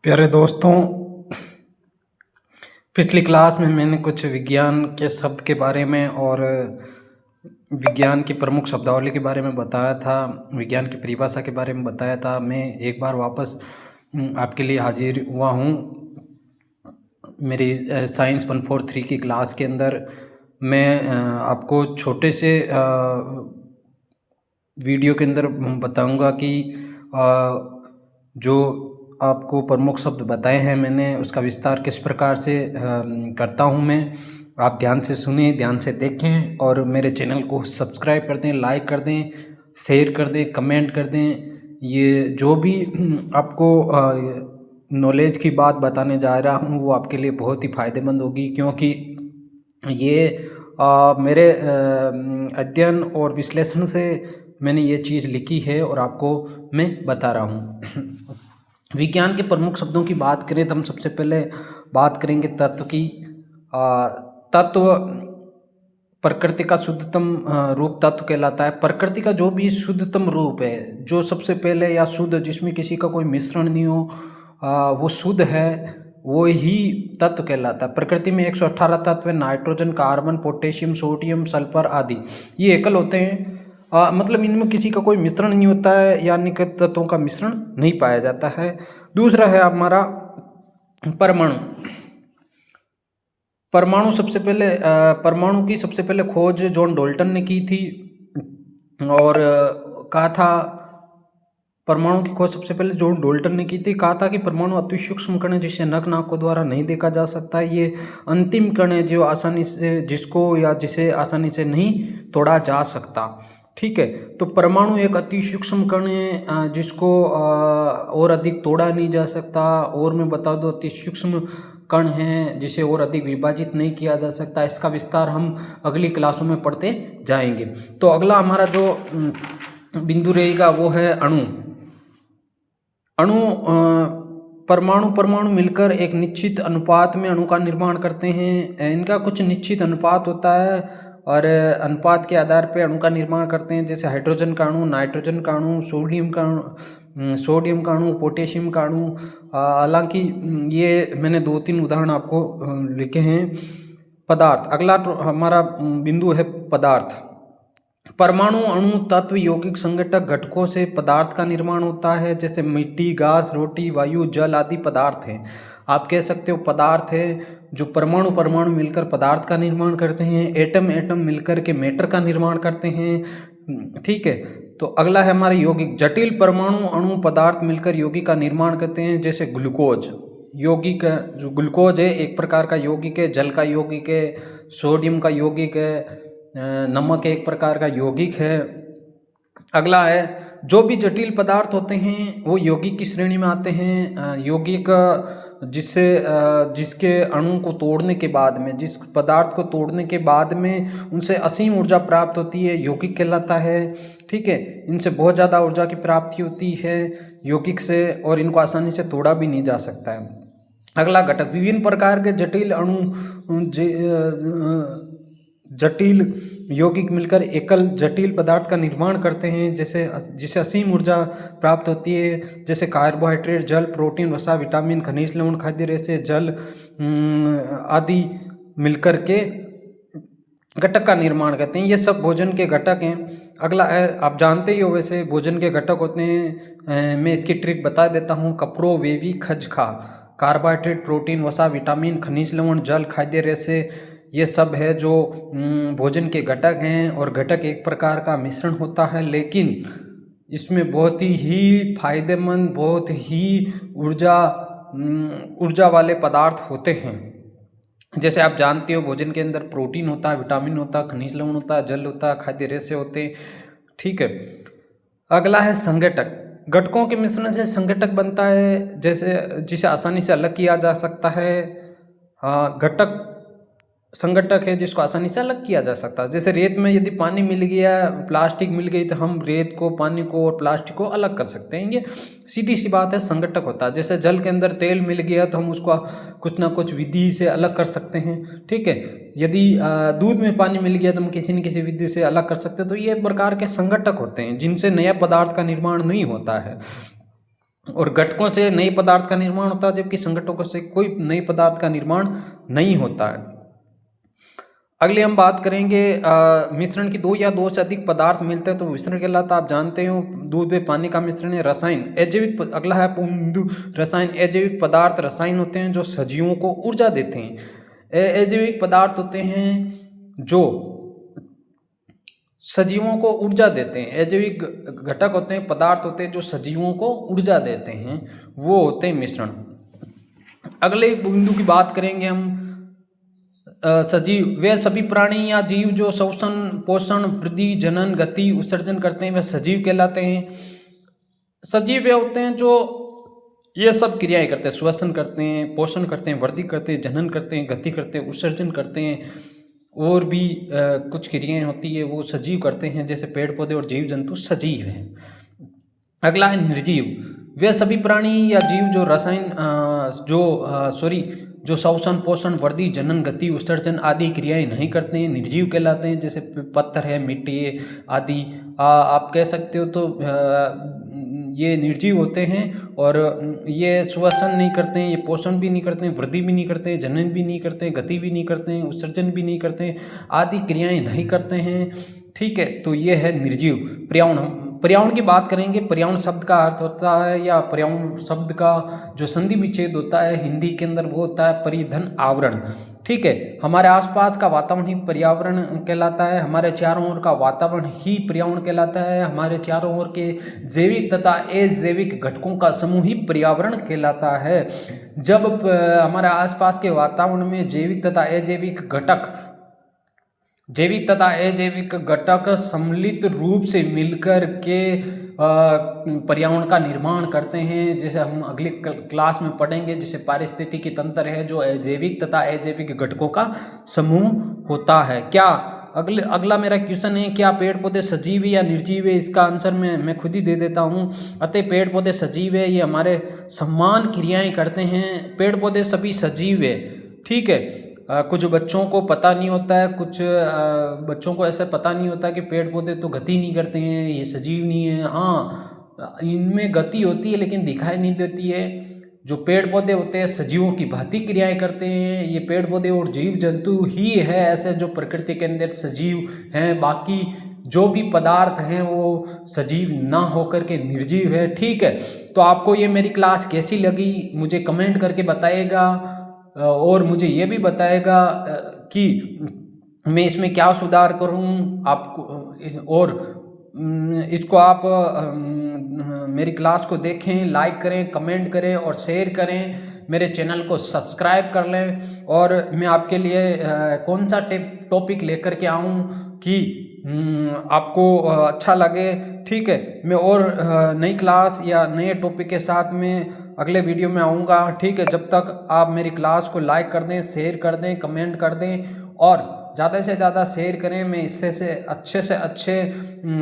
प्यारे दोस्तों, पिछली क्लास में मैंने कुछ विज्ञान के शब्द के बारे में और विज्ञान की प्रमुख शब्दावली के बारे में बताया था, विज्ञान की परिभाषा के बारे में बताया था। मैं एक बार वापस आपके लिए हाजिर हुआ हूँ। मेरी साइंस 143 की क्लास के अंदर मैं आपको छोटे से वीडियो के अंदर बताऊंगा कि जो आपको प्रमुख शब्द बताए हैं मैंने, उसका विस्तार किस प्रकार से करता हूं मैं। आप ध्यान से सुनें, ध्यान से देखें और मेरे चैनल को सब्सक्राइब कर दें, लाइक कर दें, शेयर कर दें, कमेंट कर दें। ये जो भी आपको नॉलेज की बात बताने जा रहा हूँ वो आपके लिए बहुत ही फ़ायदेमंद होगी, क्योंकि ये मेरे अध्ययन और विश्लेषण से मैंने ये चीज़ लिखी है और आपको मैं बता रहा हूँ। विज्ञान के प्रमुख शब्दों की बात करें तो हम सबसे पहले बात करेंगे तत्व की। तत्व प्रकृति का शुद्धतम रूप तत्व कहलाता है। प्रकृति का जो भी शुद्धतम रूप है, जो सबसे पहले या शुद्ध, जिसमें किसी का कोई मिश्रण नहीं हो, वो शुद्ध है, वो ही तत्व कहलाता है। प्रकृति में 118 तत्व है। Nitrogen, carbon, potassium, sodium, sulphur आदि ये एकल होते हैं। मतलब इनमें किसी का कोई मिश्रण नहीं होता है, यानी कि तत्वों का मिश्रण नहीं पाया जाता है। दूसरा है हमारा परमाणु। परमाणु की सबसे पहले खोज जॉन डाल्टन ने की थी और कहा था, परमाणु की खोज सबसे पहले जॉन डाल्टन ने की थी। कहा था कि परमाणु अति सूक्ष्म कण है जिसे नख नाकों द्वारा नहीं देखा जा सकता। ये अंतिम कण है जो जिसे आसानी से नहीं तोड़ा जा सकता। ठीक है, तो परमाणु एक अति सूक्ष्म कण है जिसको और अधिक तोड़ा नहीं जा सकता। और मैं बता दूं, अति सूक्ष्म कण है जिसे और अधिक विभाजित नहीं किया जा सकता। इसका विस्तार हम अगली क्लासों में पढ़ते जाएंगे। तो अगला हमारा जो बिंदु रहेगा वो है अणु। परमाणु मिलकर एक निश्चित अनुपात में अणु का निर्माण करते हैं। इनका कुछ निश्चित अनुपात होता है और अनुपात के आधार पर अणु का निर्माण करते हैं। जैसे हाइड्रोजन का अणु, नाइट्रोजन का अणु, सोडियम का अणु, पोटेशियम का अणु। हालांकि ये मैंने 2-3 उदाहरण आपको लिखे हैं। पदार्थ, अगला हमारा बिंदु है पदार्थ। परमाणु, अणु, तत्व, यौगिक, संघटक, घटकों से पदार्थ का निर्माण होता है। जैसे मिट्टी, घास, रोटी, वायु, जल आदि पदार्थ हैं। आप कह सकते हो पदार्थ है जो परमाणु मिलकर पदार्थ का निर्माण करते हैं। एटम मिलकर के मैटर का निर्माण करते हैं। ठीक है, तो अगला है हमारे यौगिक। जटिल परमाणु, अणु, पदार्थ मिलकर यौगिक का निर्माण करते हैं। जैसे ग्लूकोज, यौगिक, जो ग्लूकोज है एक प्रकार का यौगिक है। जल का यौगिक है, सोडियम का यौगिक है, नमक एक प्रकार का यौगिक है। अगला है, जो भी जटिल पदार्थ होते हैं वो यौगिक की श्रेणी में आते हैं। यौगिक जिसके अणु को तोड़ने के बाद में, जिस पदार्थ को तोड़ने के बाद में उनसे असीम ऊर्जा प्राप्त होती है, यौगिक कहलाता है। ठीक है, इनसे बहुत ज़्यादा ऊर्जा की प्राप्ति होती है यौगिक से, और इनको आसानी से तोड़ा भी नहीं जा सकता है। अगला घटक, विभिन्न प्रकार के जटिल अणु, जटिल यौगिक मिलकर एकल जटिल पदार्थ का निर्माण करते हैं, जैसे जिसे असीम ऊर्जा प्राप्त होती है। जैसे कार्बोहाइड्रेट, जल, प्रोटीन, वसा, विटामिन, खनिज लवण, खाद्य रेशे, जल आदि मिलकर के घटक का निर्माण करते हैं। ये सब भोजन के घटक हैं। अगला है, आप जानते ही हो वैसे भोजन के घटक होते हैं। मैं इसकी ट्रिक बता देता हूँ। कपरो, वेवी, खजखा। कार्बोहाइड्रेट, प्रोटीन, वसा, विटामिन, खनिज लवण, जल, खाद्य रेशे, ये सब है जो भोजन के घटक हैं। और घटक एक प्रकार का मिश्रण होता है, लेकिन इसमें बहुत ही फायदेमंद, बहुत ही ऊर्जा वाले पदार्थ होते हैं। जैसे आप जानते हो भोजन के अंदर प्रोटीन होता है, विटामिन होता है, खनिज लवण होता है, जल होता है, खाद्य रेशे होते हैं। ठीक है, अगला है संघटक। घटकों के मिश्रण से संघटक बनता है, जैसे जिसे आसानी से अलग किया जा सकता है। घटक संघटक है जिसको आसानी से अलग किया जा सकता है। जैसे रेत में यदि पानी मिल गया, प्लास्टिक मिल गई, तो हम रेत को, पानी को और प्लास्टिक को अलग कर सकते हैं। ये सीधी सी बात है, संघटक होता है। जैसे जल के अंदर तेल मिल गया तो हम उसको कुछ ना कुछ विधि से अलग कर सकते हैं। ठीक है, यदि दूध में पानी मिल गया तो हम किसी न किसी विधि से अलग कर सकते हैं। तो ये प्रकार के संघटक होते हैं जिनसे नया पदार्थ का निर्माण नहीं होता है। और घटकों से नए पदार्थ का निर्माण होता है, जबकि संघटकों से कोई नए पदार्थ का निर्माण नहीं होता है। अगले हम बात करेंगे मिश्रण की दो या दो से अधिक पदार्थ मिलते हैं तो मिश्रण कहलाता है। आप जानते हो दूध में पानी का मिश्रण है। रसायन अजैविक, अगला है बिंदु रसायन। अजैविक पदार्थ रसायन होते हैं जो सजीवों को ऊर्जा देते हैं। अजैविक पदार्थ होते हैं जो सजीवों को ऊर्जा देते हैं। अजैविक घटक होते हैं, पदार्थ होते हैं जो सजीवों को ऊर्जा देते हैं, वो होते हैं मिश्रण। अगले बिंदु की बात करेंगे हम सजीव। वे सभी प्राणी या जीव जो श्वसन, पोषण, वृद्धि, जनन, गति, उत्सर्जन करते हैं वे सजीव कहलाते हैं। सजीव वे होते हैं जो ये सब क्रियाएं करते हैं, श्वसन करते हैं, पोषण करते हैं, वृद्धि करते हैं, जनन करते हैं, गति करते हैं, उत्सर्जन करते हैं, और भी कुछ क्रियाएं होती है वो सजीव करते हैं, जैसे पेड़ पौधे और जीव जंतु सजीव हैं। अगला है निर्जीव। वे सभी प्राणी या जीव जो जो श्वसन, पोषण, वृद्धि, जनन, गति, उत्सर्जन आदि क्रियाएं नहीं करते हैं, निर्जीव कहलाते हैं। जैसे पत्थर है, मिट्टी है आदि आप कह सकते हो। तो ये निर्जीव होते हैं और ये श्वसन नहीं करते हैं, ये पोषण भी नहीं करते हैं, वृद्धि भी नहीं करते हैं, जनन भी नहीं करते हैं, गति भी नहीं करते हैं, उत्सर्जन भी नहीं करते हैं, आदि क्रियाएं नहीं करते हैं। ठीक है, तो ये है निर्जीव। पर्यावरण की बात करेंगे। पर्यावरण शब्द का अर्थ होता है, या पर्यावरण शब्द का जो संधि विच्छेद होता है हिंदी के अंदर वो होता है परिधन आवरण। ठीक है, हमारे आसपास का वातावरण ही पर्यावरण कहलाता है, हमारे चारों ओर का वातावरण ही पर्यावरण कहलाता है, हमारे चारों ओर के जैविक तथा अजैविक घटकों का समूह ही पर्यावरण कहलाता है। जब हमारे आसपास के वातावरण में जैविक तथा अजैविक घटक सम्मिलित रूप से मिलकर के पर्यावरण का निर्माण करते हैं, जैसे हम अगली क्लास में पढ़ेंगे, जैसे पारिस्थितिकी तंत्र है जो जैविक तथा अजैविक घटकों का समूह होता है। क्या अगला मेरा क्वेश्चन है, क्या पेड़ पौधे सजीव है या निर्जीव है? इसका आंसर मैं खुद ही दे देता हूँ। अतः पेड़ पौधे सजीव है, ये हमारे समान क्रियाएं करते हैं। पेड़ पौधे सभी सजीव है। ठीक है, कुछ बच्चों को पता नहीं होता है, कुछ बच्चों को ऐसा पता नहीं होता कि पेड़ पौधे तो गति नहीं करते हैं, ये सजीव नहीं है। हाँ, इनमें गति होती है लेकिन दिखाई नहीं देती है। जो पेड़ पौधे होते हैं सजीवों की भांति क्रियाएं करते हैं। ये पेड़ पौधे और जीव जंतु ही है ऐसे जो प्रकृति के अंदर सजीव हैं, बाकी जो भी पदार्थ हैं वो सजीव ना होकर के निर्जीव है। ठीक है, तो आपको ये मेरी क्लास कैसी लगी मुझे कमेंट करके बताइएगा, और मुझे ये भी बताएगा कि मैं इसमें क्या सुधार करूं आपको, और इसको आप मेरी क्लास को देखें, लाइक करें, कमेंट करें और शेयर करें, मेरे चैनल को सब्सक्राइब कर लें। और मैं आपके लिए कौन सा टॉपिक लेकर के आऊं कि आपको अच्छा लगे। ठीक है, मैं और नई क्लास या नए टॉपिक के साथ में अगले वीडियो में आऊँगा। ठीक है, जब तक आप मेरी क्लास को लाइक कर दें, शेयर कर दें, कमेंट कर दें और ज़्यादा से ज़्यादा शेयर करें, मैं इससे से अच्छे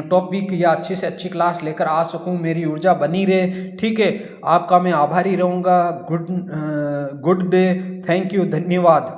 टॉपिक या अच्छी से अच्छी क्लास लेकर आ सकूं, मेरी ऊर्जा बनी रहे। ठीक है, आपका मैं आभारी रहूँगा। गुड डे, थैंक यू, धन्यवाद।